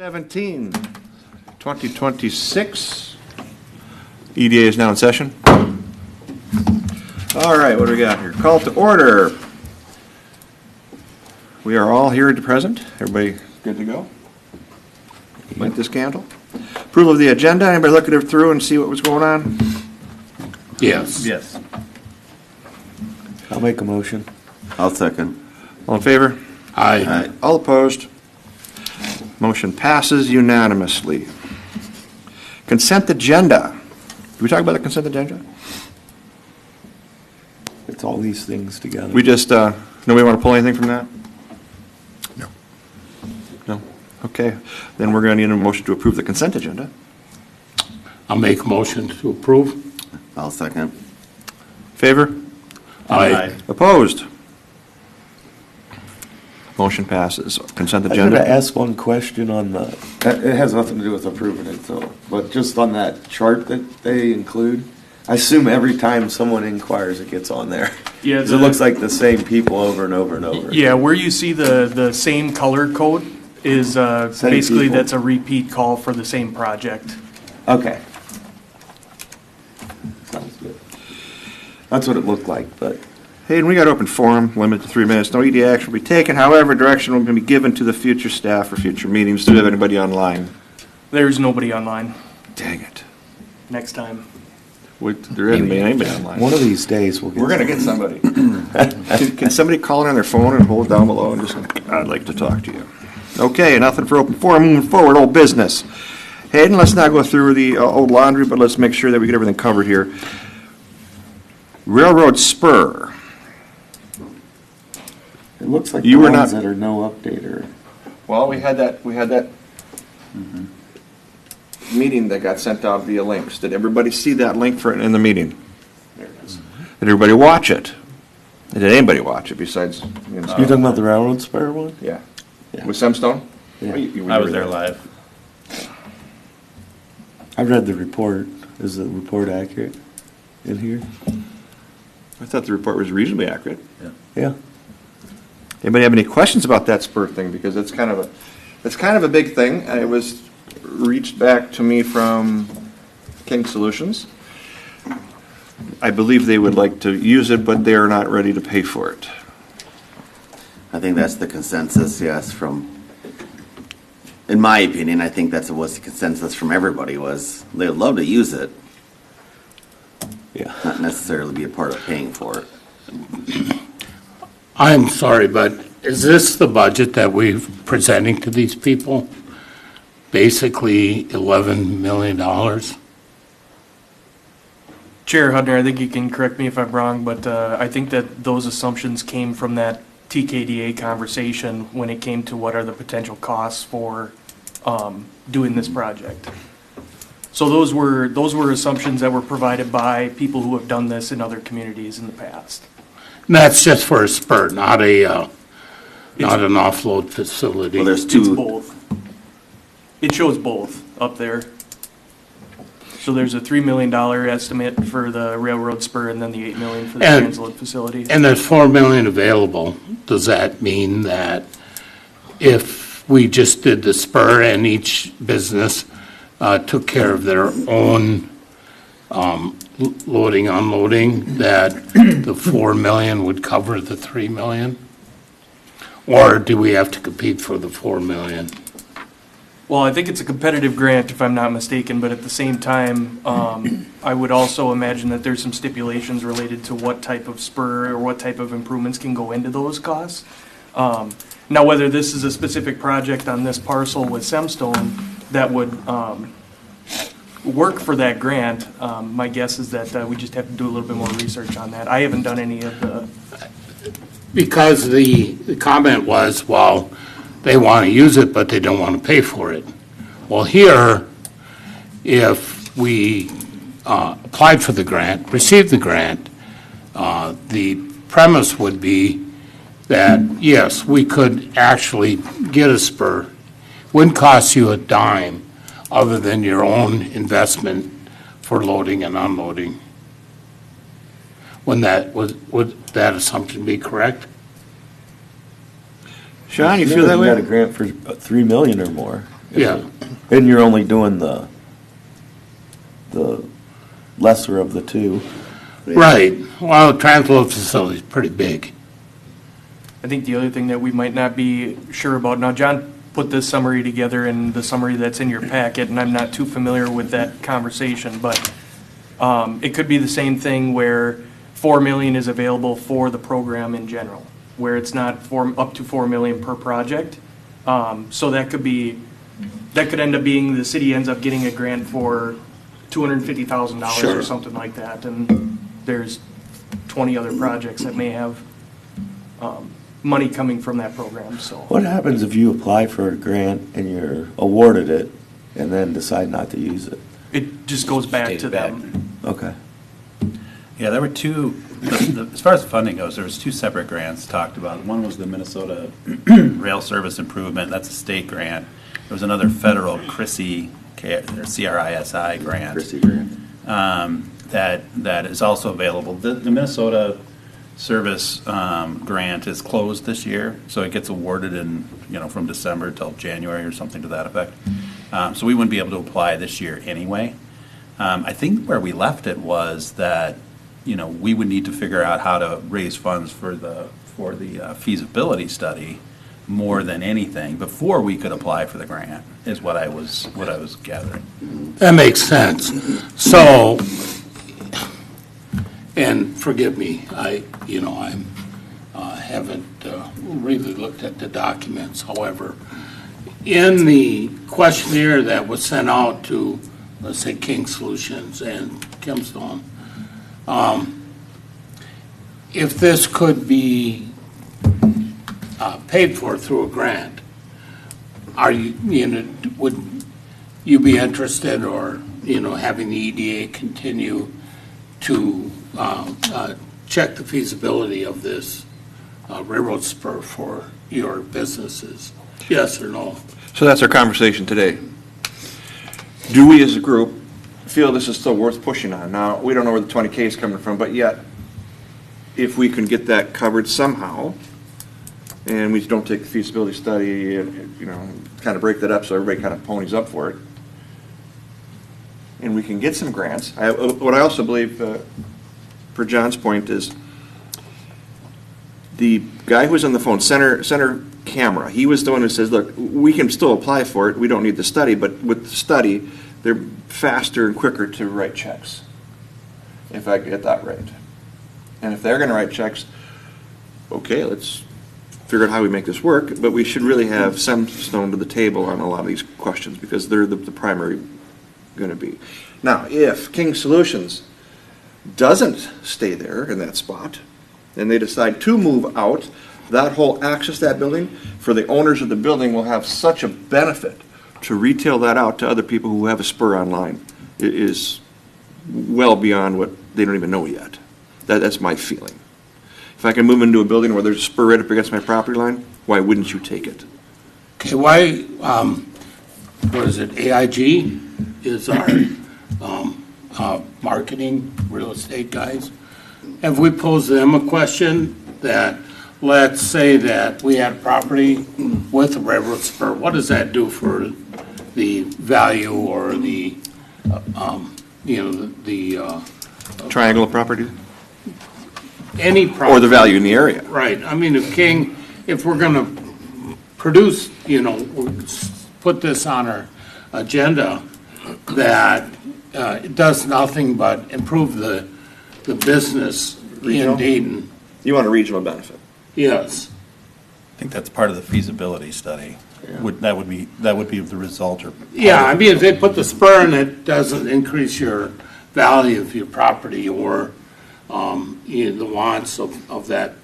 17, 2026. EDA is now in session. All right, what do we got here? Call to order. We are all here at present. Everybody good to go? Light this candle. Approval of the agenda. Anybody look at it through and see what was going on? Yes. Yes. I'll make a motion. I'll second. All in favor? Aye. All opposed? Motion passes unanimously. Consent agenda. Did we talk about the consent agenda? It's all these things together. We just, nobody want to pull anything from that? No. No? Okay. Then we're going to need a motion to approve the consent agenda. I'll make a motion to approve. I'll second. Favor? Aye. Opposed? Motion passes. Consent I gotta agenda. ask one question on the, it has nothing to do with approving it, so, but just on that chart that they include, I assume every time someone inquires, it gets on there. Yeah, 'Cause it looks like the same people over and over and over. Yeah, where you see the same color code is basically people. that's a repeat call for the same project. Okay. Sounds good. That's what it looked like, but Hayden, we got open forum, limited to 3 minutes. No EDA action will be taken. However, direction will be given to the future staff for future meetings. Do we have anybody online? There's nobody online. Dang it. Next time. There isn't anybody online. one of these days we'll get. We're going to get somebody. Can somebody call in on their phone and hold down below and just, I'd like to talk to you. Okay, nothing for open forum. Moving forward, old business. Hayden, let's not go through the old laundry, but let's make sure that we get everything covered here. Railroad Spur. It looks like You the were ones not- that are no updater. Well, we had that meeting that got sent out via links. Did everybody see that link for it in the meeting? There it is. Did everybody watch it? Did anybody watch it besides? You're talking about the railroad spur one? Yeah. Yeah. With Semstone? Yeah. Oh, you I were was there live. I read the report. Is the report accurate in here? I thought the report was reasonably accurate. Yeah. Anybody have any questions about that Spur thing? Because it's kind of a big thing. And it was reached back to me from King Solutions. I believe they would like to use it, but they are not ready to pay for it. I think that's the consensus, yes, in my opinion, I think that's was the consensus from everybody was they would love to use it, Yeah. not necessarily be a part of paying for it. I'm sorry, but is this the budget that we're presenting to these people? Basically $11 million? Chair Hudner, I think you can correct me if I'm wrong, but I think that those assumptions came from that TKDA conversation when it came to what are the potential costs for doing this project. So those were assumptions that were provided by people who have done this in other communities in the past. And that's just for a spur, not an offload facility. Well, there's It's two. both. It shows both up there. So there's a $3 million estimate for the railroad spur and then the $8 million for the And- transload facility. And there's $4 million available. Does that mean that if we just did the spur and each business took care of their own loading, unloading, that the $4 million would cover the $3 million? Or do we have to compete for the $4 million? Well, I think it's a competitive grant, if I'm not mistaken, but at the same time, I would also imagine that there's some stipulations related to what type of spur or what type of improvements can go into those costs. Now, whether this is a specific project on this parcel with Semstone that would work for that grant, my guess is that we just have to do a little bit more research on that. I haven't done any of the, Because the comment was, well, they want to use it, but they don't want to pay for it. Well, here, if we applied for the grant, received the grant, the premise would be that, yes, we could actually get a spur. Wouldn't cost you a dime other than your own investment for loading and unloading. Would that assumption be correct? Sean, you feel that We got a way? grant for $3 million or more. Yeah. And you're only doing the lesser of the two. Right. Well, the transload facility is pretty big. I think the other thing that we might not be sure about, now John put this summary together in the summary that's in your packet, and I'm not too familiar with that conversation, but it could be the same thing where 4 million is available for the program in general, where it's not up to 4 million per project. So that could end up being the city ends up getting a grant for $250,000 Sure. or something like that, and there's 20 other projects that may have money coming from that program, so. What happens if you apply for a grant and you're awarded it and then decide not to use it? It just goes back Stays to back. them. Okay. Yeah, there were two, as far as the funding goes, there was two separate grants talked about. One was the Minnesota Rail Service Improvement, that's a state grant. There was another federal CRISI, CRISI grant. Chrissy Grant. That is also available. The Minnesota Service grant is closed this year, so it gets awarded in, from December till January or something to that effect. So we wouldn't be able to apply this year anyway. I think where we left it was that, we would need to figure out how to raise funds for the feasibility study more than anything before we could apply for the grant, is what I was gathering. That makes sense. So, and forgive me, I haven't really looked at the documents. However, in the questionnaire that was sent out to, let's say, King Solutions and Kimstone, if this could be paid for through a grant, would you be interested, or, having the EDA continue to check the feasibility of this railroad spur for your businesses? Yes or no? So that's our conversation today. Do we as a group feel this is still worth pushing on? Now, we don't know where the 20K is coming from, but yet, if we can get that covered somehow, and we don't take the feasibility study and, kind of break that up so everybody kind of ponies up for it, and we can get some grants. What I also believe, for John's point, is the guy who was on the phone, Center Camera, he was the one who says, look, we can still apply for it, we don't need the study, but with the study, they're faster and quicker to write checks, if I get that right. And if they're going to write checks, okay, let's figure out how we make this work, but we should really have some stone to the table on a lot of these questions, because they're the primary going to be. Now, if King Solutions doesn't stay there in that spot, and they decide to move out, that whole access to that building, for the owners of the building, will have such a benefit to retail that out to other people who have a Spur online. It is well beyond what they don't even know yet. That's my feeling. If I can move into a building where there's a Spur right up against my property line, why wouldn't you take it? Okay, why, what is it, AIG is our marketing real estate guys. Have we posed them a question that, let's say that we had property with a railroad spur, what does that do for the value or the, Triangle of property? any property? Or the value in the area? Right, I mean, if we're gonna produce, put this on our agenda, that it does nothing but improve the business Regional? in Dayton, You want a regional benefit. yes. I think that's part of the feasibility study. That would be the result, or. Yeah, I mean, if they put the spur in, it doesn't increase your value of your property, or the wants of that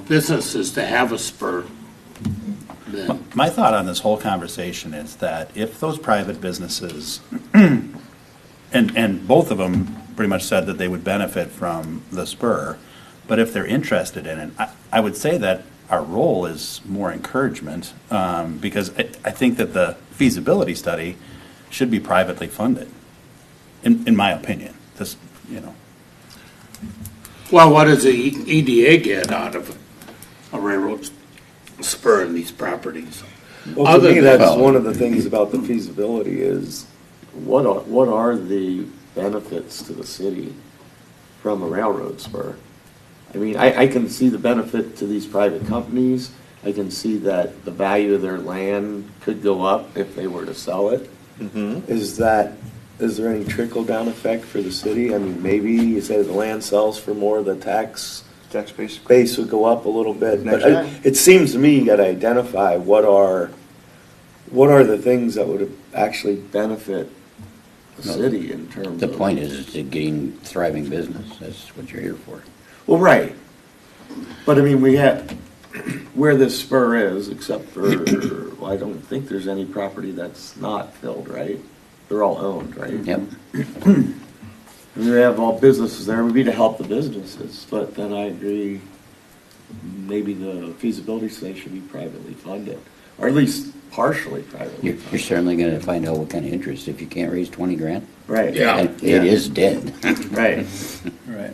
businesses to have a spur. Then, My thought on this whole conversation is that if those private businesses, and both of them pretty much said that they would benefit from the spur, but if they're interested in it, I would say that our role is more encouragement, because I think that the feasibility study should be privately funded, in my opinion. well, what does the EDA get out of a railroad spur in these properties? Well, to Other me, than- that's one of the things about the feasibility is, what are the benefits to the city from a railroad spur? I mean, I can see the benefit to these private companies. I can see that the value of their land could go up if they were to sell it. Is there any trickle-down effect for the city? I mean, maybe you say the land sells for more, the tax base would go up a little bit. But it seems to me you gotta identify what are the things that would actually benefit the city in terms The of. point is to getting thriving business. That's what you're here for. Well, right. But I mean, we have, where this spur is, except for, well, I don't think there's any property that's not filled, right? They're all owned, right? Yep. And we have all businesses there, would be to help the businesses, but then I agree, maybe the feasibility study should be privately funded, or at least partially privately You're funded. certainly gonna find out what kind of interest if you can't raise 20 grand. Right. Yeah. And it is dead. Right. Right.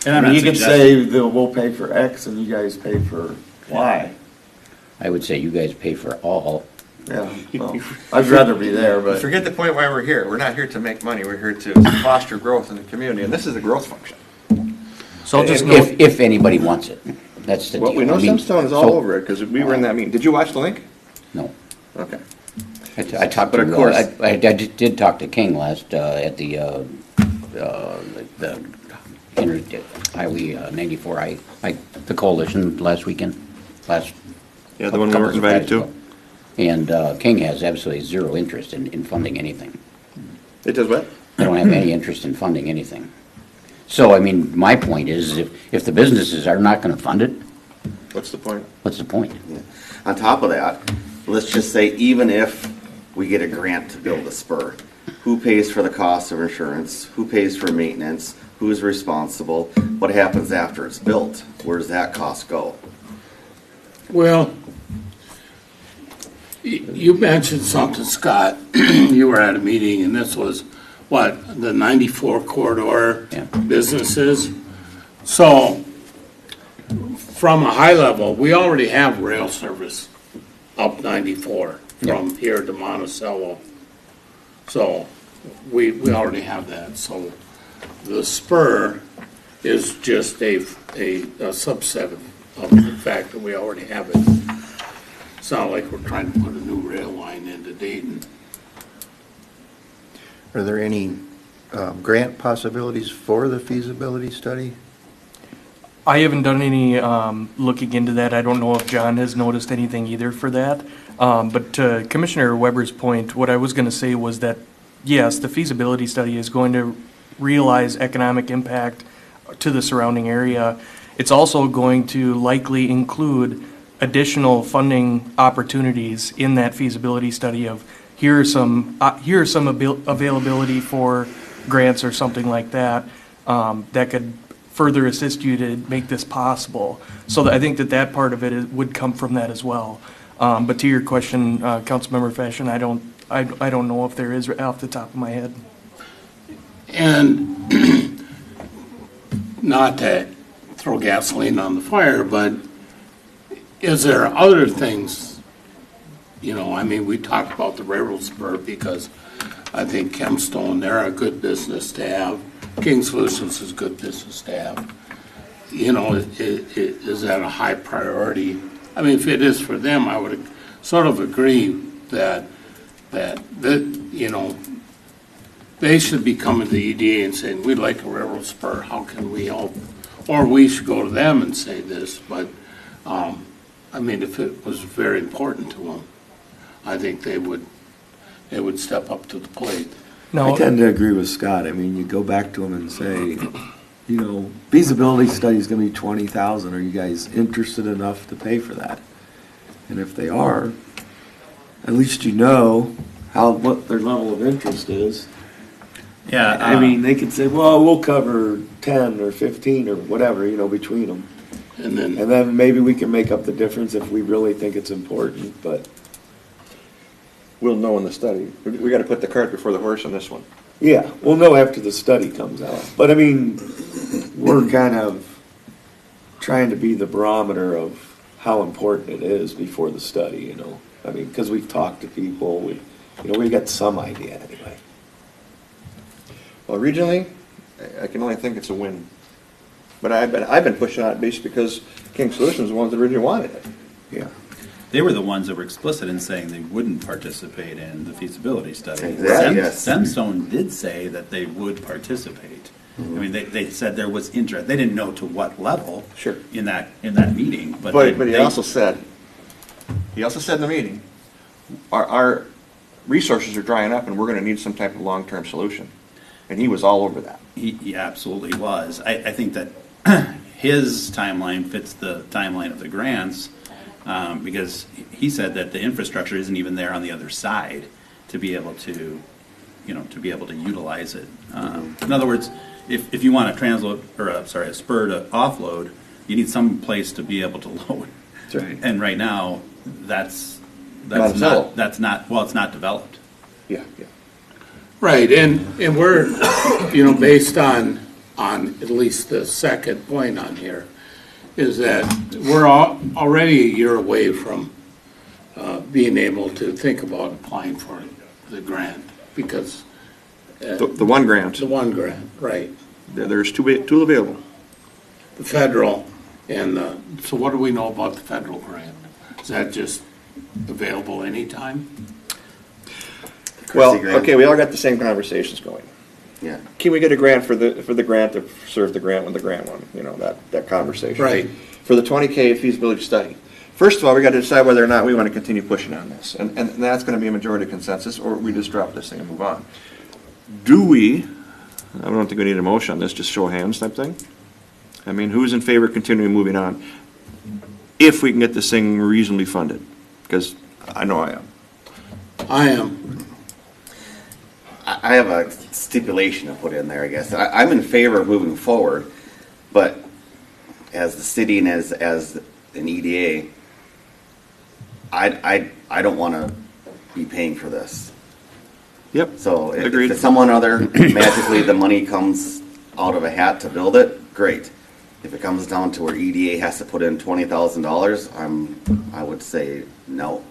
I mean, you could say that we'll pay for X and you guys pay for Y. I would say you guys pay for all. Yeah, well, I'd rather be there, But but. forget the point why we're here. We're not here to make money. We're here to foster growth in the community, and this is a growth function. So I'll just note, If anybody wants it. That's the deal. Well, we know I mean, Simstone is all so- over it, because we were in that meeting. Did you watch the link? No. Okay. I talked But to, of course- I did talk to King last, at the Highway 94, the coalition last weekend, Yeah, the one we weren't invited to. And King has absolutely zero interest in funding anything. It does what? They don't have any interest in funding anything. So, I mean, my point is, if the businesses are not gonna fund it, What's the point? what's the point? On top of that, let's just say even if we get a grant to build a spur, who pays for the cost of insurance? Who pays for maintenance? Who's responsible? What happens after it's built? Where does that cost go? Well, you mentioned something, Scott. You were at a meeting, and this was, what, the 94 corridor Yeah. businesses? So, from a high level, we already have rail service up 94 from here to Monticello. So, we already have that. So, the spur is just a subset of the fact that we already have it. It's not like we're trying to put a new rail line into Dayton. Are there any grant possibilities for the feasibility study? I haven't done any looking into that. I don't know if John has noticed anything either for that. But to Commissioner Weber's point, what I was going to say was that, yes, the feasibility study is going to realize economic impact to the surrounding area. It's also going to likely include additional funding opportunities in that feasibility study of here are some availability for grants or something like that that could further assist you to make this possible. So I think that part of it would come from that as well. But to your question, Councilmember Fashion, I don't know if there is off the top of my head. And not to throw gasoline on the fire, but is there other things, I mean, we talked about the railroad spur because I think Chemstone, they're a good business to have. King Solutions is good business to have. Is that a high priority? I mean, if it is for them, I would sort of agree that they should be coming to the EDA and saying, we'd like a railroad spur, how can we help? Or we should go to them and say this, but, I mean, if it was very important to them, I think they would step up to the plate. No, I tend to agree with Scott. I mean, you go back to them and say, feasibility study is gonna be 20,000. Are you guys interested enough to pay for that? And if they are, at least you know what their level of interest is. Yeah. I mean, they could say, well, we'll cover 10 or 15 or whatever, between them. And then, And then maybe we can make up the difference if we really think it's important, but We'll know in the study. We got to put the cart before the horse on this one. yeah, we'll know after the study comes out. But I mean, we're kind of trying to be the barometer of how important it is before the study, you know? I mean, because we've talked to people, we've got some idea anyway. Well, regionally, I can only think it's a win. But I've been pushing on it basically because King Solutions was the ones that originally wanted it. Yeah. They were the ones that were explicit in saying they wouldn't participate in the feasibility study. Exactly, yes. Semstone did say that they would participate. I mean, they said there was interest. They didn't know to what level. Sure. In that meeting, but But he also said in the meeting, our resources are drying up and we're gonna need some type of long-term solution. And he was all over that. He absolutely was. I think that his timeline fits the timeline of the grants, because he said that the infrastructure isn't even there on the other side to be able to, utilize it. In other words, if you want a a spur to offload, you need some place to be able to load. That's right. And right now, it's Not not developed. Yeah. Right, and we're, based on at least the second point on here, is that we're already a year away from being able to think about applying for the grant, because The one grant, the one grant, right, there's two available. the federal, and so what do we know about the federal grant? Is that just available anytime? Well, Chrissy grant. okay, we all got the same conversations going. Yeah. Can we get a grant for the grant to serve the grant when the grant won? That conversation. Right. For the 20K feasibility study. First of all, we got to decide whether or not we want to continue pushing on this. And that's going to be a majority consensus, or we just drop this thing and move on. Do we, I don't think we need a motion on this, just show of hands type thing? I mean, who's in favor of continuing moving on? If we can get this thing reasonably funded, because I know I am. I am. I have a stipulation to put in there, I guess. I'm in favor of moving forward, but as the city and as an EDA, I don't want to be paying for this. Yep. So if Agreed. it's someone other, magically the money comes out of a hat to build it, great. If it comes down to where EDA has to put in $20,000, I would say no.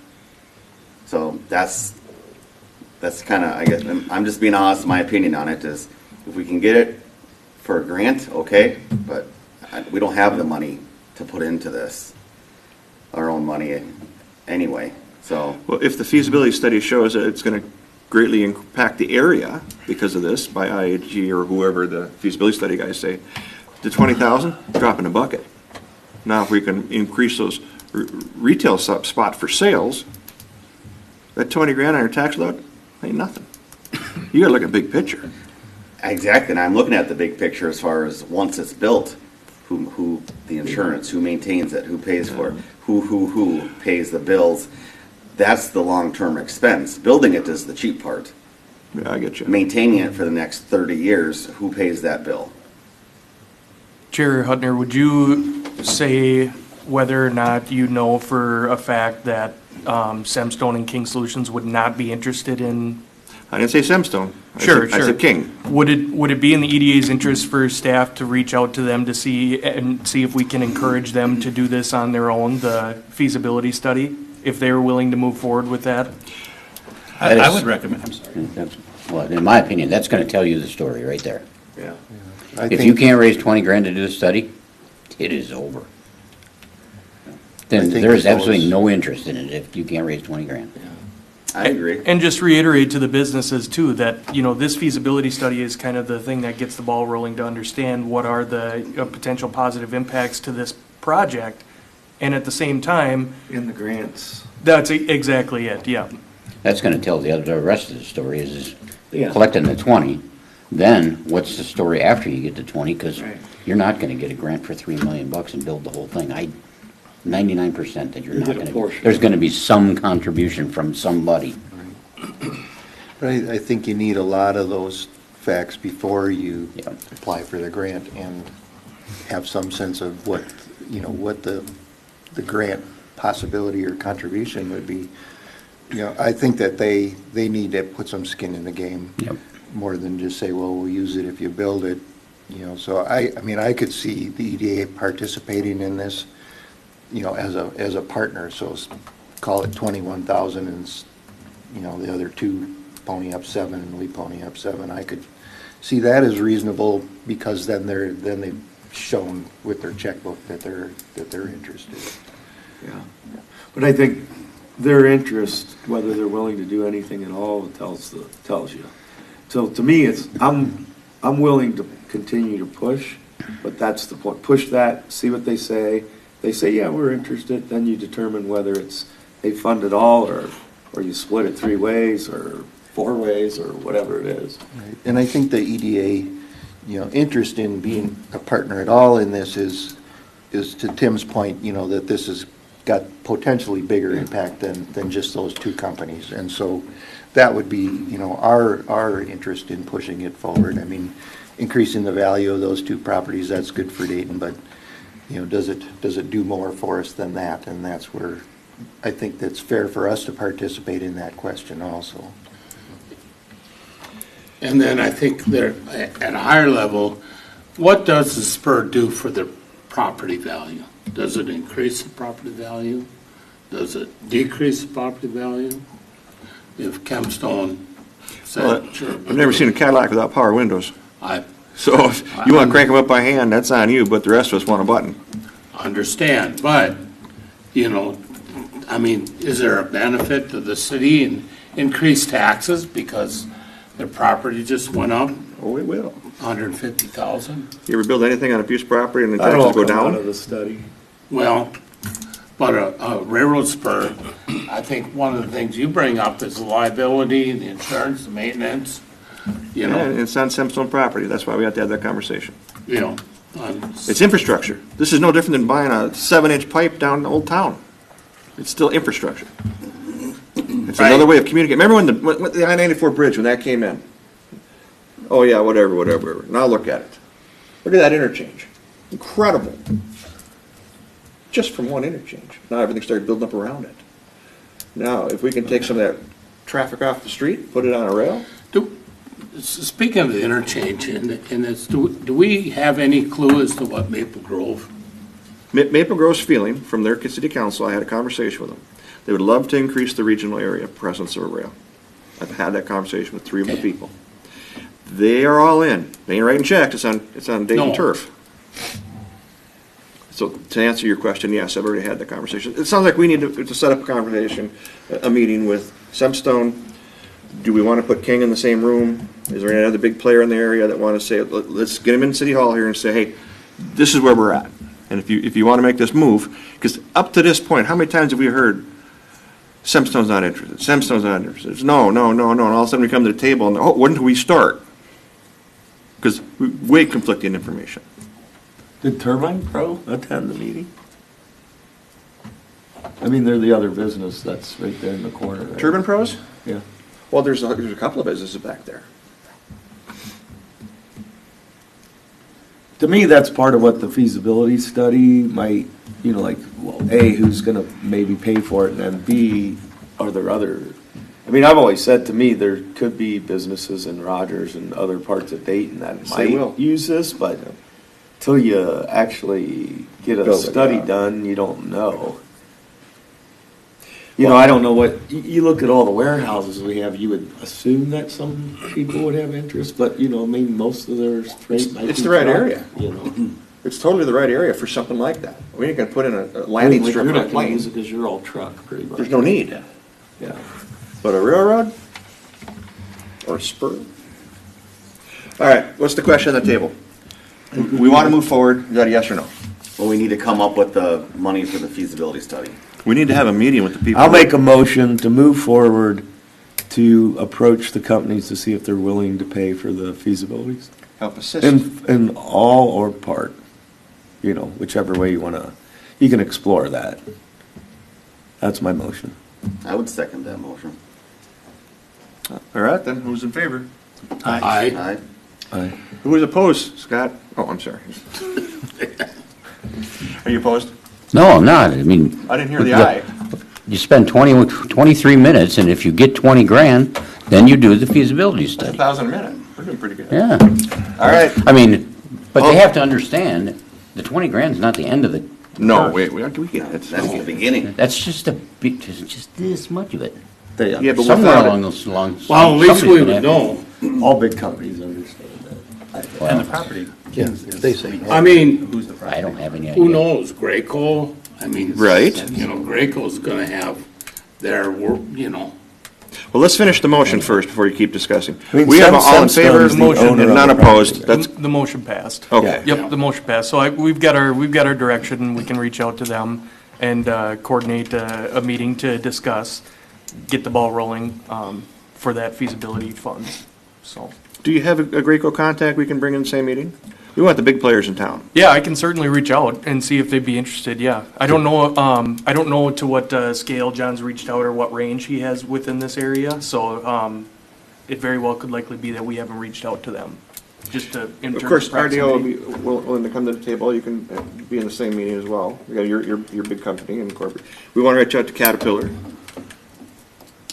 So that's kind of, I guess, I'm just being honest, my opinion on it is, if we can get it for a grant, okay, but we don't have the money to put into this, our own money anyway, so. Well, if the feasibility study shows that it's going to greatly impact the area because of this by IHG or whoever the feasibility study guys say, the 20,000, drop in the bucket. Now, if we can increase those retail spot for sales, that 20 grand on your tax load ain't nothing. You got to look at big picture. Exactly, and I'm looking at the big picture as far as once it's built, who the insurance, who maintains it, who pays for it, who pays the bills. That's the long-term expense. Building it is the cheap part. Yeah, I get you. Maintaining it for the next 30 years, who pays that bill? Chair Hutner, would you say whether or not you know for a fact that Semstone and King Solutions would not be interested in? I didn't say Semstone. Sure. I said King. Would it be in the EDA's interest for staff to reach out to them to see if we can encourage them to do this on their own, the feasibility study, if they were willing to move forward with that? I would recommend, I'm sorry. Well, in my opinion, that's gonna tell you the story right there. Yeah. I If think- you can't raise 20 grand to do the study, it is over. Then think there is those- absolutely no interest in it if you can't raise 20 grand. I agree. And just reiterate to the businesses too, that, this feasibility study is kind of the thing that gets the ball rolling to understand what are the potential positive impacts to this project. And at the same time, In the grants. that's exactly it, yeah. That's gonna tell the rest of the story is Yeah. collecting the 20, then what's the story after you get to 20? Because Right. you're not gonna get a grant for $3 million and build the whole thing. 99% that you're You not get a gonna. portion. There's gonna be some contribution from somebody. But I think you need a lot of those facts before you Yeah. apply for the grant and have some sense of what the grant possibility or contribution would be. I think that they need to put some skin in the game. Yep. More than just say, well, we'll use it if you build it. So I could see the EDA participating in this, as a partner, so call it 21,000 and, the other two pony up 7 and we pony up 7. I could see that as reasonable because then they've shown with their checkbook that they're interested. Yeah. But I think their interest, whether they're willing to do anything at all, tells you. So to me, I'm willing to continue to push, but that's the point. Push that, see what they say. They say, yeah, we're interested. Then you determine whether they fund it all or you split it 3 ways or 4 ways or whatever it is. Right. And I think the EDA, interest in being a partner at all in this is to Tim's point, that this has got potentially bigger impact than just those 2 companies. And so that would be, our interest in pushing it forward. I mean, increasing the value of those 2 properties, that's good for Dayton, but, does it do more for us than that? And that's where I think that's fair for us to participate in that question also. And then I think they're, at a higher level, what does the Spur do for the property value? Does it increase the property value? Does it decrease the property value? If Kempstone said, sure. I've never seen a Cadillac without power windows. So if I you want to crank them up by hand, that's on you, but the rest of us want a button. understand, but, is there a benefit to the city in increased taxes because their property just went up Oh, it will. 150,000? You ever build anything on a piece of property and the That'll taxes go come out down? of the study. Well, but a railroad spur, I think one of the things you bring up is the liability, the insurance, the maintenance, Yeah, it's on Simpson property, that's why we have to have that conversation. um, It's infrastructure. This is no different than buying a 7-inch pipe down in Old Town. It's still infrastructure. It's another way of communicating. Remember when the I-94 bridge, when that came in? Oh, yeah, whatever. Now look at it. Look at that interchange. Incredible. Just from one interchange. Now everything started building up around it. Now, if we can take some of that traffic off the street, put it on a rail, Speaking of the interchange, do we have any clue as to what Maple Grove? Maple Grove's feeling, from their city council, I had a conversation with them. They would love to increase the regional area presence of a rail. I've had that conversation with 3 of the people. They are all in. They ain't writing checks, it's on Dayton No. turf. So to answer your question, yes, I've already had that conversation. It sounds like we need to set up a conversation, a meeting with Simpstone. Do we want to put King in the same room? Is there any other big player in the area that want to say, let's get him in City Hall here and say, hey, this is where we're at. And if you want to make this move, because up to this point, how many times have we heard Simpstone's not interested, Simpstone's not interested, it's no, and all of a sudden we come to the table and, oh, when do we start? Because way conflicting information. Did Turbine Pro attend the meeting? I mean, they're the other business that's right there in the corner. Right? Turbine Pros? Yeah. Well, there's a couple of businesses back there. To me, that's part of what the feasibility study might, well, A, who's gonna maybe pay for it, and then B, are there other, I've always said, to me, there could be businesses in Rogers and other parts of Dayton that Yes, they will. might use this, but till you actually get a Build it study out. done, you don't know. I don't know what, you look at all the warehouses we have, you would assume that some people would have interest, but, maybe most of their freight might be. It's the right truck, area. It's totally the right area for something like that. We ain't gonna put in a landing strip You're for a not gonna use plane. it because you're all truck, pretty much. There's no need. Yeah. But a railroad? Or a spur? All right, what's the question on the table? We want to move forward, is that a yes or no? Well, we need to come up with the money for the feasibility study. We need to have a meeting with the people. I'll make a motion to move forward to approach the companies to see if they're willing to pay for the feasibilities. Help assist. In all or part, whichever way you can explore that. That's my motion. I would second that motion. All right, then, who's in favor? Aye. Aye. Who is opposed, Scott? Oh, I'm sorry. Are you opposed? No, I'm not. I didn't hear the aye. You spend 23 minutes, and if you get 20 grand, then you do the feasibility study. 1,000 a minute. We're doing pretty good. Yeah. All right. But they have to understand, the 20 grand is not the end of the No, wait, we get it. That's the beginning. That's just a bit, just this much of it. Yeah, but Somewhere without along it, those lines. Well, at least we somebody's would gonna know. All big companies understand that. And the property. Yeah, they say. I mean, Who's the property? I don't have any idea. who knows, Graco, I mean. Right. You know, Graco's gonna have their work, you know. well, let's finish the motion first before you keep discussing. I mean, We have Sam- all in favor, Samstone's the motion owner and of none the property. opposed. That's, The motion passed. okay. Yep, the motion passed. So we've got our direction. We can reach out to them and coordinate a meeting to discuss, get the ball rolling for that feasibility fund. So, Do you have a Graco contact we can bring in the same meeting? We want the big players in town. yeah, I can certainly reach out and see if they'd be interested. Yeah, I don't know to what scale John's reached out or what range he has within this area. So it very well could likely be that we haven't reached out to them. Just to in Of terms course, of RDO will proximity. be willing to come to the table. You can be in the same meeting as well. You got your big company and corporate. We want to reach out to Caterpillar,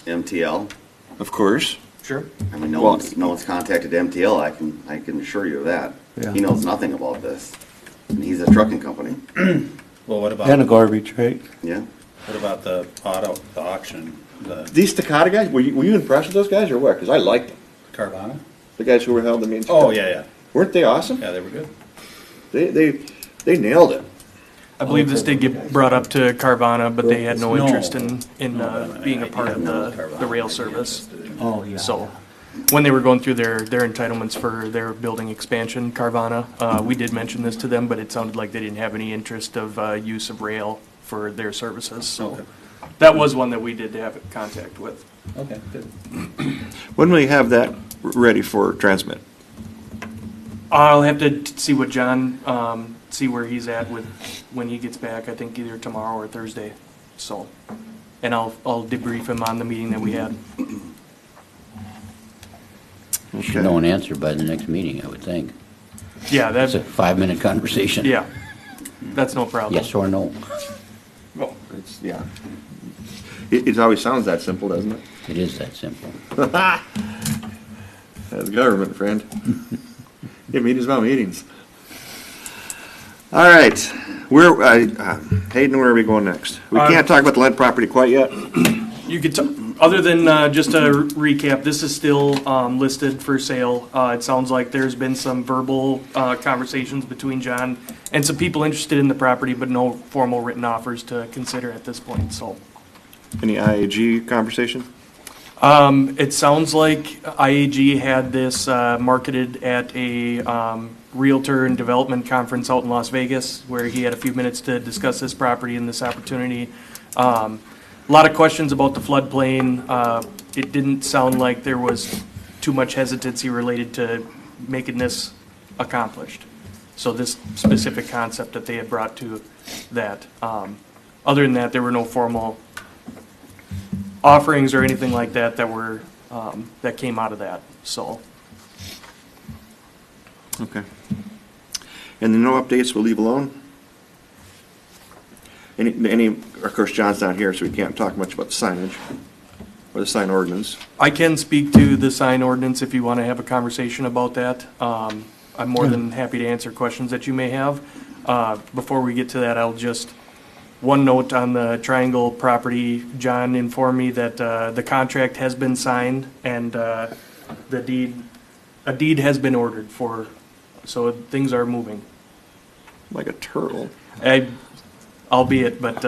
MTL. of course. Sure. I mean, no Well- one's contacted MTL, I can assure you of that. Yeah. He knows nothing about this. And he's a trucking company, Well, what And a about, garbage, right? yeah. what about the auction, the These Takata guys, were you impressed with those guys or what? Because I liked them. Carvana? The guys who were held the meetings. Oh, yeah. Weren't they awesome? Yeah, they were good. They nailed it. I believe this did get brought up to Carvana, but they had no No. interest in being a part of the rail service. So, when they were going through their entitlements for their building expansion, Carvana, we did mention this to them, but it sounded like they didn't have any interest of use of rail for their services. So, Okay. that was one that we did have contact with. Okay, good. When will you have that ready for transmit? I'll have to see what John, see where he's at with when he gets back. I think either tomorrow or Thursday. So, and I'll debrief him on the meeting that we had. Should know an answer by the next meeting, I would think. Yeah, It's a that, 5-minute conversation. yeah, that's no problem. Yes or no? Well, it's, yeah. It always sounds that simple, doesn't it? It is that simple. That's government, friend. Get meetings about meetings. All right, Hayden, where are we going next? We can't talk about the Lent property quite yet. You could, other than just a recap, this is still listed for sale. It sounds like there's been some verbal conversations between John and some people interested in the property, but no formal written offers to consider at this point, so. Any IAG conversation? It sounds like IAG had this marketed at a Realtor and Development Conference out in Las Vegas, where he had a few minutes to discuss this property and this opportunity. A lot of questions about the floodplain. It didn't sound like there was too much hesitancy related to making this accomplished. So this specific concept that they had brought to that. Other than that, there were no formal offerings or anything like that that were, that came out of that, so. Okay. And the no updates we'll leave alone? Of course, John's not here, so we can't talk much about the signage or the sign ordinance. I can speak to the sign ordinance if you want to have a conversation about that. I'm more than happy to answer questions that you may have. Before we get to that, I'll just, one note on the Triangle property, John informed me that the contract has been signed and a deed has been ordered for, so things are moving. Like a turtle. Albeit, but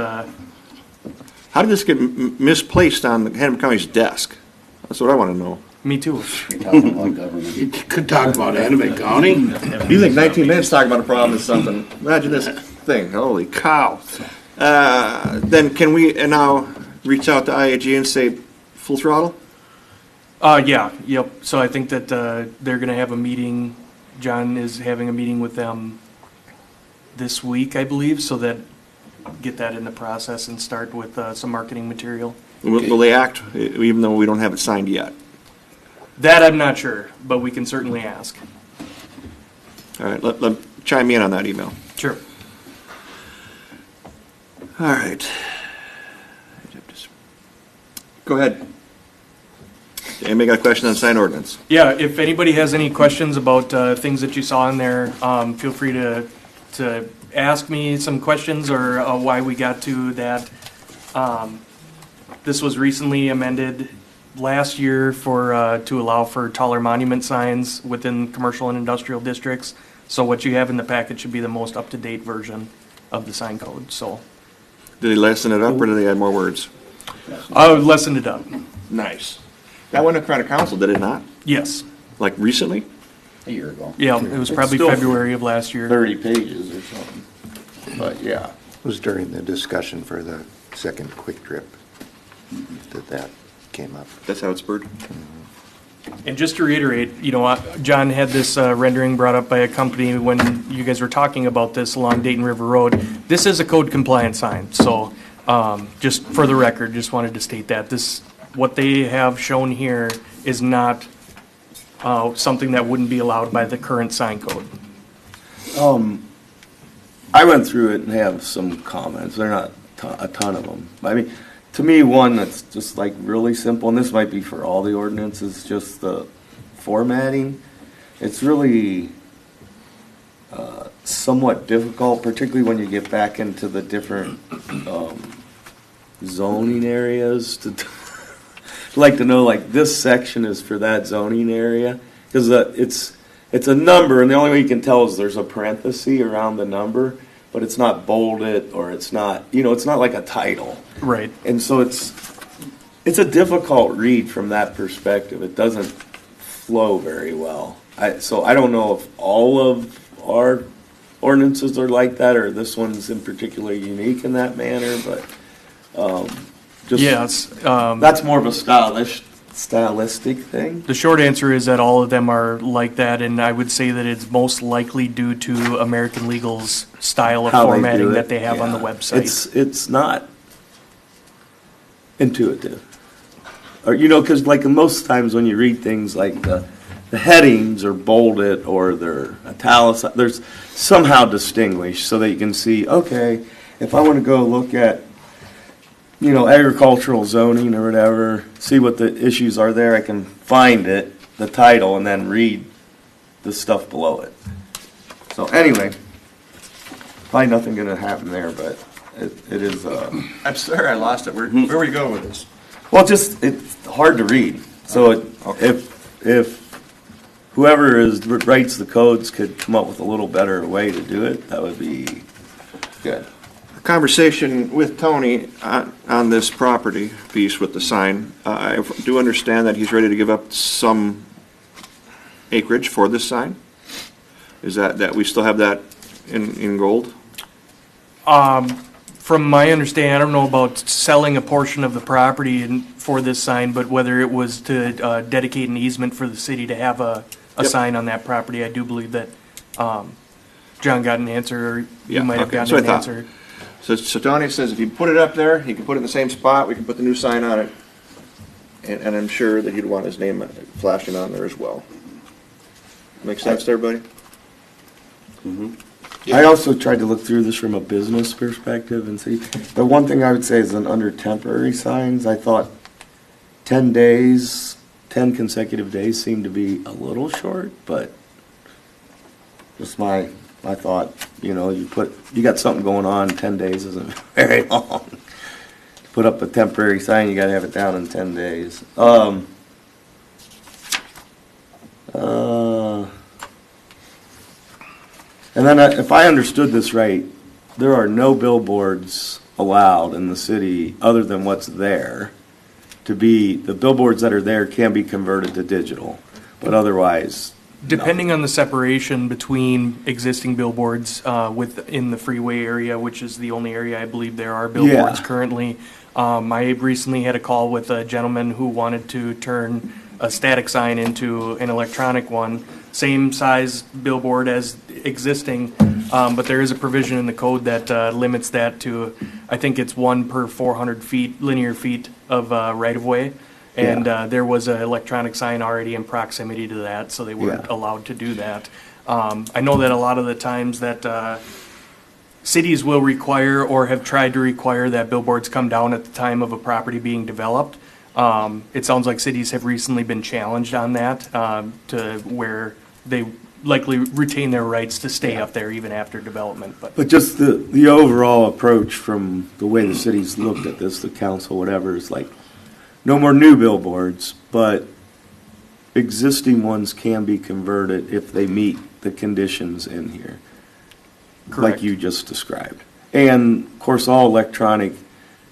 How did this get misplaced on Hennepin County's desk? That's what I want to know. me too. You're talking about government. You could talk about Hennepin County. You think 19 minutes talking about a problem is something? Imagine this thing. Holy cow. Then can we now reach out to IAG and say full throttle? Yeah, yep. So I think that they're going to have a meeting. John is having a meeting with them this week, I believe, so that get that in the process and start with some marketing material. Will they act even though we don't have it signed yet? That I'm not sure, but we can certainly ask. All right, let chime me in on that email. Sure. All right. Go ahead. Anybody got a question on sign ordinance? Yeah, if anybody has any questions about things that you saw in there, feel free to to ask me some questions or why we got to that. This was recently amended last year for, to allow for taller monument signs within commercial and industrial districts. So what you have in the packet should be the most up-to-date version of the sign code, so. Did he lessen it up or did he add more words? I lessened it up, Nice. That went in front of council, did it not? yes. Like recently? A year ago. Yeah, it was probably still- February of last year. 30 pages or something. But yeah. It was during the discussion for the second quick trip that came up. That's how it's spurred? And just to reiterate, you know, John had this rendering brought up by a company when you guys were talking about this along Dayton River Road. This is a code compliant sign, so just for the record, just wanted to state that. This, what they have shown here is not something that wouldn't be allowed by the current sign code. I went through it and have some comments. They're not a ton of them. I mean, to me, one that's just like really simple, and this might be for all the ordinances, just the formatting. It's really somewhat difficult, particularly when you get back into the different zoning areas. To I'd like to know, like, this section is for that zoning area, because it's a number, and the only way you can tell is there's a parenthesis around the number, but it's not bolded, or it's not, it's not like a title. Right. And so it's a difficult read from that perspective. It doesn't flow very well. So I don't know if all of our ordinances are like that, or this one's in particular unique in that manner, but just Yes. that's more of a stylistic thing. The short answer is that all of them are like that, and I would say that it's most likely due to American Legal's style of How they do formatting it, that they have on the yeah. website. It's not intuitive. Or, because like most times when you read things like the headings are bolded or they're italicized, there's somehow distinguished so that you can see, okay, if I want to go look at, agricultural zoning or whatever, see what the issues are there, I can find it, the title, and then read the stuff below it. So anyway, probably nothing going to happen there, but it is, I'm sorry, I lost it. Where are we going with this? well, it's hard to read. So if whoever writes the codes could come up with a little better way to do it, that would be good. Conversation with Tony on this property piece with the sign. I do understand that he's ready to give up some acreage for this sign. Is that we still have that in gold? From my understanding, I don't know about selling a portion of the property for this sign, but whether it was to dedicate an easement for the city to have a Yep. sign on that property, I do believe that John got an answer, or Yeah, you might have okay, gotten so I an thought. answer. So Tony says if you put it up there, he can put it in the same spot, we can put the new sign on it. And I'm sure that he'd want his name flashing on there as well. Make sense to everybody? I also tried to look through this from a business perspective and see. The one thing I would say is under temporary signs, I thought 10 days, 10 consecutive days seemed to be a little short, but just my thought, you got something going on, 10 days isn't very long. To put up a temporary sign, you gotta have it down in 10 days. And then if I understood this right, there are no billboards allowed in the city other than what's there. The billboards that are there can be converted to digital, but otherwise, Depending on the separation between existing billboards within the freeway area, which is the only area I believe there are billboards Yeah. currently. I recently had a call with a gentleman who wanted to turn a static sign into an electronic one. Same size billboard as existing, but there is a provision in the code that limits that to, I think it's 1 per 400 feet, linear feet of right-of-way. And there was an electronic sign already in proximity to that, so they weren't allowed to do that. I know that a lot of the times that cities will require or have tried to require that billboards come down at the time of a property being developed. It sounds like cities have recently been challenged on that to where they likely retain their rights to stay up there even after development, but. But just the overall approach from the way the city's looked at this, the council, whatever, is like, no more new billboards, but existing ones can be converted if they meet the conditions in here. Correct. Like you just described. And, of course, all electronic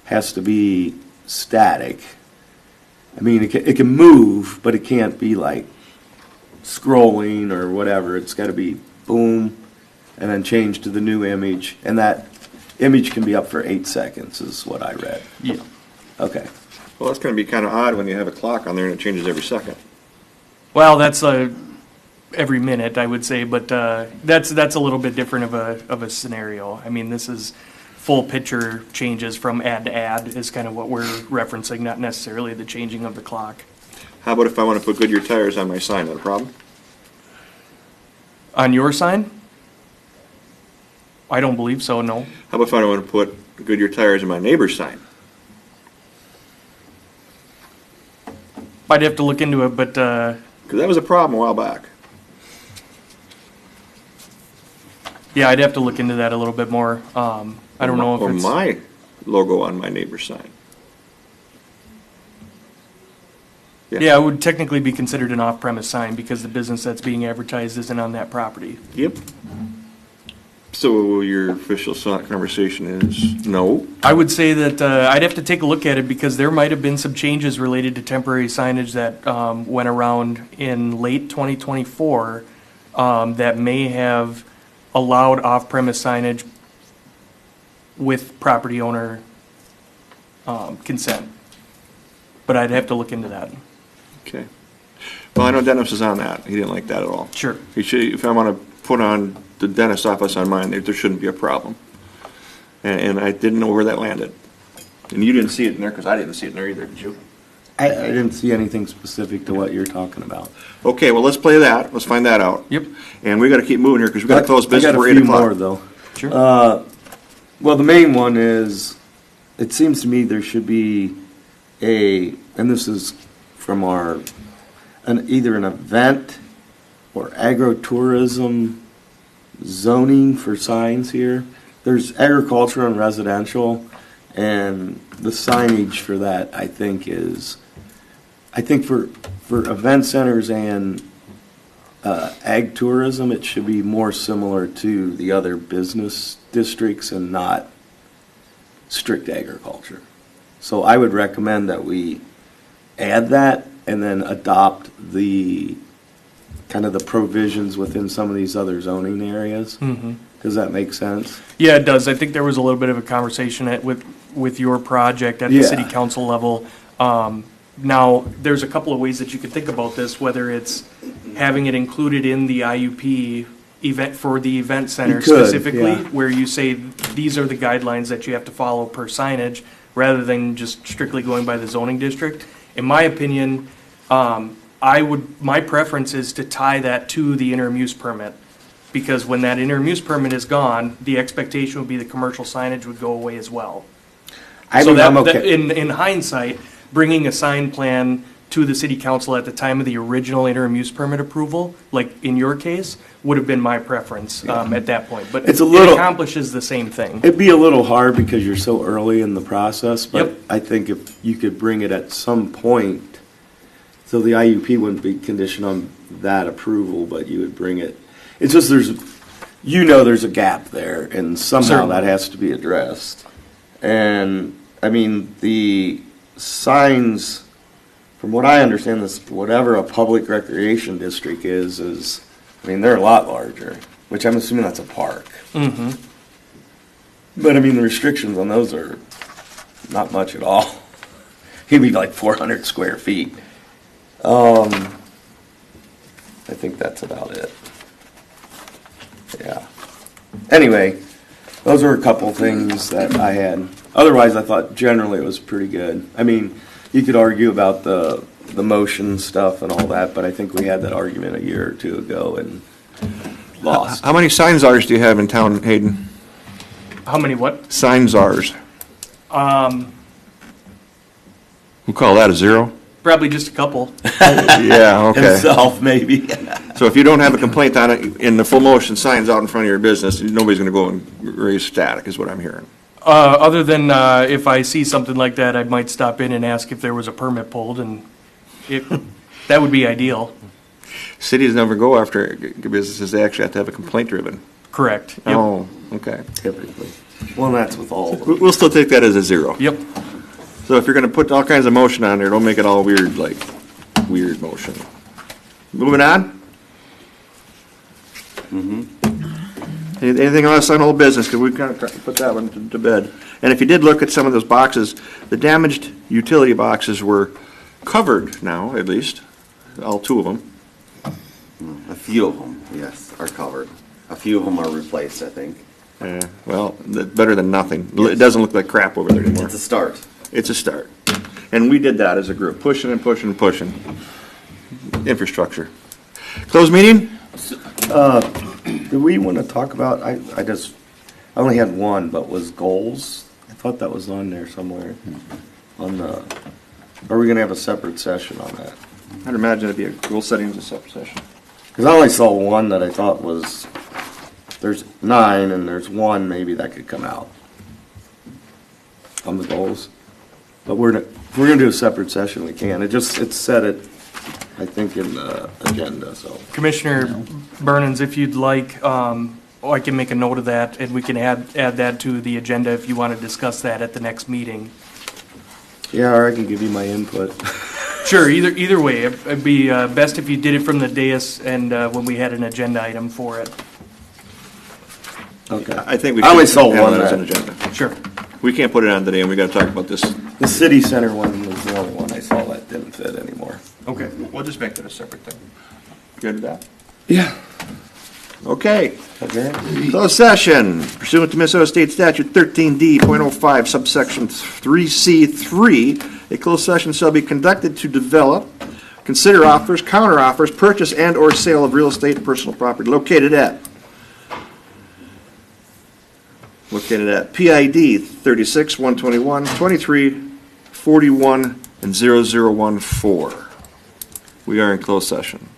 has to be static. I mean, it can move, but it can't be like scrolling or whatever. It's got to be boom, and then change to the new image. And that image can be up for 8 seconds, is what I read. Yeah. Okay. Well, that's going to be kind of odd when you have a clock on there and it changes every second. Well, that's every minute, I would say, but that's a little bit different of a scenario. I mean, this is full picture changes from ad to ad is kind of what we're referencing, not necessarily the changing of the clock. How about if I want to put Goodyear tires on my sign? Not a problem? On your sign? I don't believe so, no. How about if I want to put Goodyear tires on my neighbor's sign? I'd have to look into it, but Because that was a problem a while back. yeah, I'd have to look into that a little bit more. I don't know if Or it's. my logo on my neighbor's sign. Yeah, it would technically be considered an off-premise sign because the business that's being advertised isn't on that property. Yep. So your official conversation is no? I would say that I'd have to take a look at it because there might have been some changes related to temporary signage that went around in late 2024 that may have allowed off-premise signage with property owner consent. But I'd have to look into that. Okay. Well, I know Dennis is on that. He didn't like that at all. Sure. He should, if I want to put on the dentist office on mine, there shouldn't be a problem. And I didn't know where that landed. And you didn't see it in there because I didn't see it in there either, did you? I didn't see anything specific to what you're talking about. Okay, well, let's play that. Let's find that out. Yep. And we got to keep moving here because we got to close I business got for a 8 few o'clock. more, though. Sure. Well, the main one is, it seems to me there should be and this is from either an event or agritourism zoning for signs here. There's agriculture and residential, and the signage for that, I think for event centers and ag tourism, it should be more similar to the other business districts and not strict agriculture. So I would recommend that we add that and then adopt the kind of the provisions within some of these other zoning areas. Mm-hmm. Does that make sense? Yeah, it does. I think there was a little bit of a conversation with your project at the Yeah. city council level. Now, there's a couple of ways that you could think about this, whether it's having it included in the IUP event for the event center You could, specifically, yeah. where you say these are the guidelines that you have to follow per signage, rather than just strictly going by the zoning district. In my opinion, my preference is to tie that to the interim use permit. Because when that interim use permit is gone, the expectation would be the commercial signage would go away as well. So I'm that, okay. in hindsight, bringing a sign plan to the city council at the time of the original interim use permit approval, like in your case, would have been my preference at that point. But It's a it little- accomplishes the same thing. It'd be a little hard because you're so early in the process, but Yep. I think if you could bring it at some point, so the IUP wouldn't be conditioned on that approval, but you would bring it. It's just there's a gap there, and somehow Certainly. that has to be addressed. And, I mean, the signs, from what I understand, this, whatever a public recreation district is, I mean, they're a lot larger, which I'm assuming that's a park. Mm-hmm. But I mean, the restrictions on those are not much at all. It'd be like 400 square feet. I think that's about it. Yeah. Anyway, those are a couple things that I had. Otherwise, I thought generally it was pretty good. I mean, you could argue about the motion stuff and all that, but I think we had that argument a year or two ago and lost. How many sign czars do you have in town, Hayden? How many what? Sign czars. We'll call that a zero? Probably just a couple. Yeah, okay. Himself, maybe. So if you don't have a complaint on it, and the full motion signs out in front of your business, nobody's gonna go and raise static, is what I'm hearing. Other than, if I see something like that, I might stop in and ask if there was a permit pulled, and that would be ideal. Cities never go after businesses, they actually have to have a complaint driven. Correct. Yep. Oh, okay. Typically. Well, that's with all of them. We'll still take that as a zero. Yep. So if you're gonna put all kinds of motion on there, don't make it all weird, like, weird motion. Moving on? Anything else on old business, because we've kind of put that one to bed. And if you did look at some of those boxes, the damaged utility boxes were covered now, at least, all two of them. A few of them, yes, are covered. A few of them are replaced, I think. Well, better than nothing. It doesn't look like crap over there anymore. It's a start. It's a start. And we did that as a group, pushing and pushing and pushing. Infrastructure. Closed meeting? Do we want to talk about, I only had one, but was goals? I thought that was on there somewhere. Are we going to have a separate session on that? I'd imagine it'd be a goal setting as a separate session. Because I only saw one that I thought was, there's 9 and there's one maybe that could come out on the goals. But if we're going to do a separate session, we can. It's set it, I think, in the agenda, so. Commissioner Burnens, if you'd like, I can make a note of that, and we can add that to the agenda if you want to discuss that at the next meeting. Yeah, or I can give you my input. Sure, either way, it'd be best if you did it from the dais and when we had an agenda item for it. Okay. I think we I only should saw handle one that as that- an agenda. Sure. We can't put it on today, and we gotta talk about this. The city center one was the only one I saw that didn't fit anymore. Okay. We'll just make that a separate thing. Good with that? Yeah. Okay. Okay. Closed session pursuant to Minnesota State Statute 13D.05 subsection 3C3. A closed session shall be conducted to develop, consider offers, counteroffers, purchase and/or sale of real estate and personal property located at PID 36, 121, 23, 41, and 0014. We are in closed session.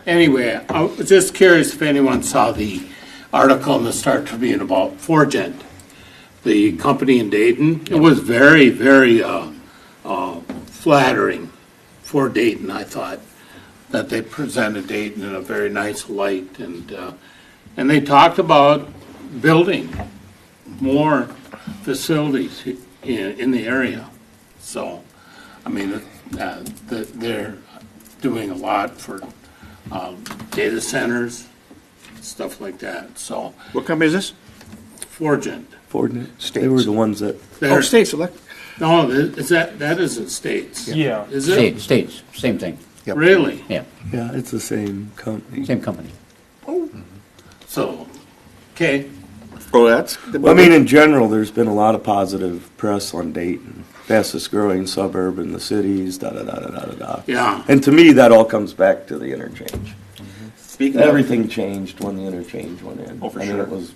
Anyway, I was just curious if anyone saw the article in the Star Tribune about Forgent, the company in Dayton. It was very, very flattering for Dayton, I thought, that they presented Dayton in a very nice light, and they talked about building more facilities in the area. So, I mean, they're doing a lot for data centers, stuff like that, so. What company is this? Forgent. Ordinance. They were the ones that, Oh, State Select. No, that isn't States. Yeah. Is it? States, same thing, Yep. Really? yeah, yeah, it's the same company. same company. So, okay, Oh, that's. Well, I mean, in general, there's been a lot of positive press on Dayton. Fastest growing suburb in the cities, da-da-da-da-da-da. yeah. And to me, that all comes back to the interchange. Speaking of, Everything changed when the interchange went in. Oh, for I mean, sure. it was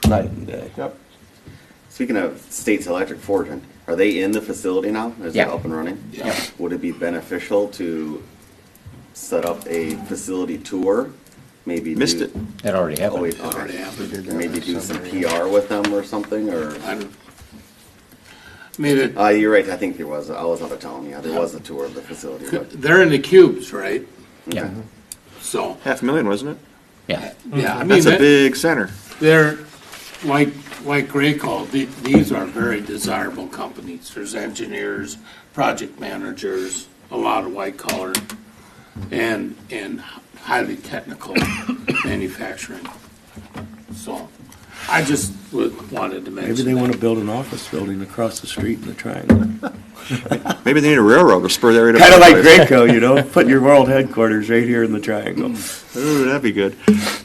night and day. Yep. speaking of States Electric Fortune, are they in the facility now? Is it Yeah. up and running? Yeah. Would it be beneficial to set up a facility tour? Maybe Missed do- it. That already Oh, wait, happened. Already okay. happened. We did that Maybe last do some summer. PR with them or something, or? I don't, I mean, You're right, I think there was, I was out of town, yeah, there was a tour of the facility, but. they're in the cubes, right? Yeah, So, $500,000, wasn't it? yeah. yeah, I mean, That's a big center. they're, like Gray called, these are very desirable companies. There's engineers, project managers, a lot of white collar, and highly technical manufacturing. So, I just wanted to mention Maybe they that. want to build an office building across the street in the triangle. Maybe they need a railroad to spur that right up. Kind of like someplace. Graco, you know, put your world headquarters right here in the triangle. Ooh, that'd be good.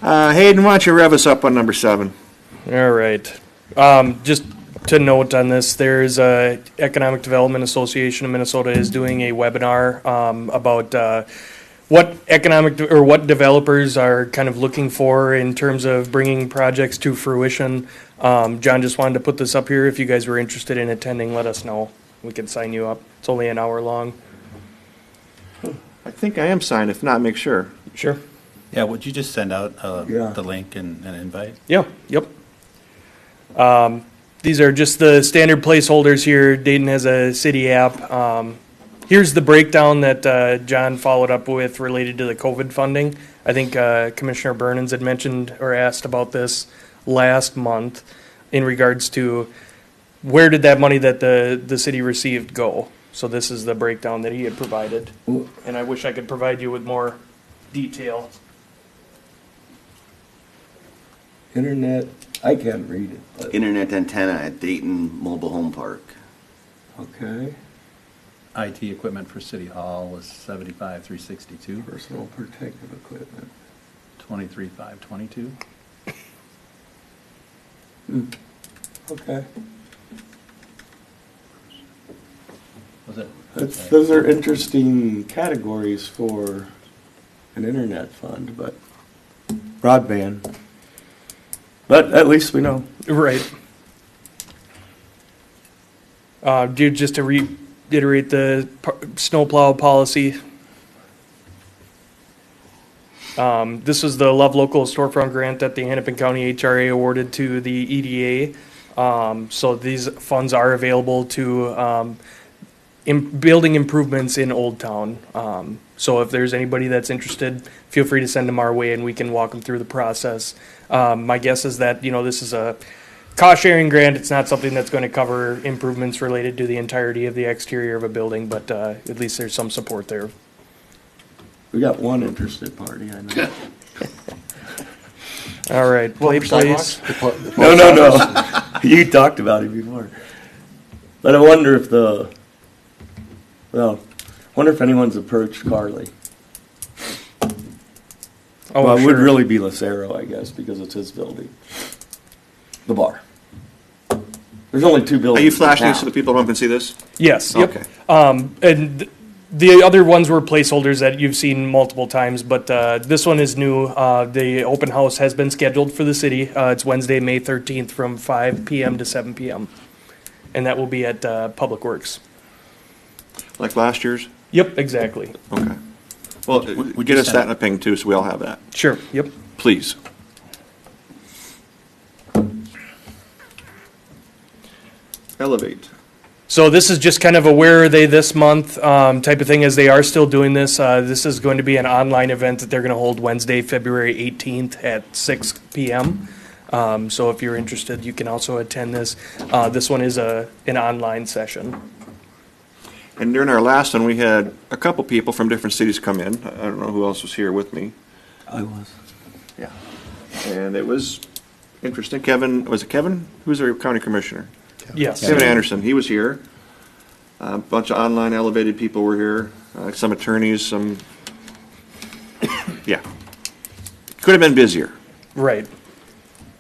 Hayden, why don't you rev us up on number 7? All right. Just to note on this, there's a Economic Development Association of Minnesota is doing a webinar about what what developers are kind of looking for in terms of bringing projects to fruition. John just wanted to put this up here. If you guys were interested in attending, let us know. We can sign you up. It's only an hour long. I think I am signed. If not, make sure. Sure. Yeah, would you just send out Yeah. the link and invite? Yeah, yep. These are just the standard placeholders here. Dayton has a city app. Here's the breakdown that John followed up with related to the COVID funding. I think Commissioner Burnens had mentioned or asked about this last month in regards to where did that money that the city received go. So this is the breakdown that he had provided. And I wish I could provide you with more detail. Internet, I can't read it, but, Internet antenna at Dayton Mobile Home Park. okay. IT equipment for City Hall was 75,362, Personal protective equipment. 23,522. Okay. Was it? Those are interesting categories for an internet fund, but broadband. But at least we know. Right. Dude, just to reiterate the snowplow policy. This was the Love Local Storefront Grant that the Hennepin County HRA awarded to the EDA. So these funds are available to building improvements in Old Town. So if there's anybody that's interested, feel free to send them our way and we can walk them through the process. My guess is that, this is a cost sharing grant. It's not something that's going to cover improvements related to the entirety of the exterior of a building, but at least there's some support there. We got one interested party, I know. All right, play please. No. You talked about it before. But I wonder if wonder if anyone's approached Carly. Oh, Well, it sure. would really be Lucero, I guess, because it's his building. The bar. There's only two buildings. Are you in flashing town. this so the people at home can see this? Yes, yep. Okay. And the other ones were placeholders that you've seen multiple times, but this one is new. The open house has been scheduled for the city. It's Wednesday, May 13th from 5 p.m. to 7 p.m. And that will be at Public Works. Like last year's? Yep, exactly. Okay. Well, Would get you us send- that in a ping too, so we all have that, Sure, yep. please. Elevate. So this is just kind of a where are they this month type of thing, as they are still doing this. This is going to be an online event that they're going to hold Wednesday, February 18th at 6 p.m. So if you're interested, you can also attend this. This one is an online session. And during our last one, we had a couple people from different cities come in. I don't know who else was here with me. I was. Yeah. And it was interesting. Kevin, was it Kevin? Who's our county commissioner? Yes. Kevin Anderson, he was here. A bunch of online elevated people were here, some attorneys, some, yeah. Could have been busier. Right.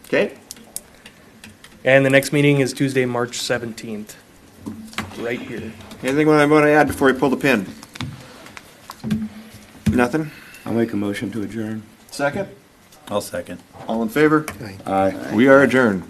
Okay? And the next meeting is Tuesday, March 17th, right here. Anything I want to add before we pull the pin? Nothing? I'll make a motion to adjourn. Second? I'll second. All in favor? Aye. We are adjourned.